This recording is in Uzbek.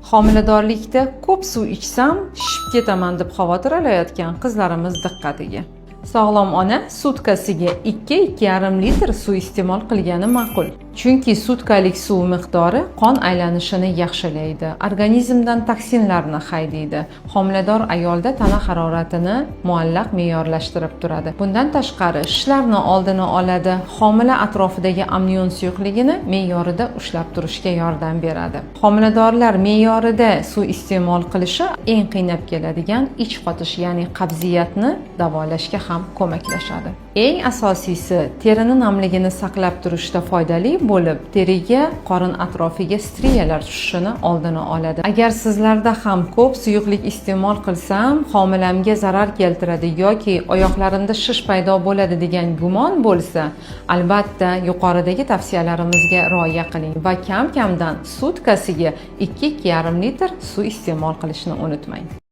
Homiladorlikda ko'p suv ichsam, shishib ketaman deb xavotir olayotgan qizlarimiz diqqatiga. Sog'lom ona sutkasiga 2-2,5 litr suv iste'mol qilgani ma'qul. Chunki sutkalik suv miqdori qon aylanishini yaxshilaydi, organizmdan toksinlarni haydaydi, homilador ayolda tana haroratini muallaq me'yorlashtirib turadi. Bundan tashqari shishlarni oldini oladi, homila atrofidagi amnion suyuqligini me'yorida ushlab turishga yordam beradi. Homiladorlar me'yorida suv iste'mol qilishi eng qiynab keladigan ich qotish, ya'ni qabziyatni davolashga ham ko'maklashadi. Eng asosiysi, terining namligini saqlab turishda foydali bo'lib, teriga, qorin atrofiga striyalar tushishini oldini oladi. Agar sizlarda ham ko'p suyuqlik iste'mol qilsam, homilamga zarar keltiradi yoki oyoqlarimda shish paydo bo'ladi degan gumon bo'lsa, albatta yuqoridagi tavsiyalarimizga rioya qiling va kam-kamdan sutkasiga 2-2,5 litr suv iste'mol qilishni unutmang.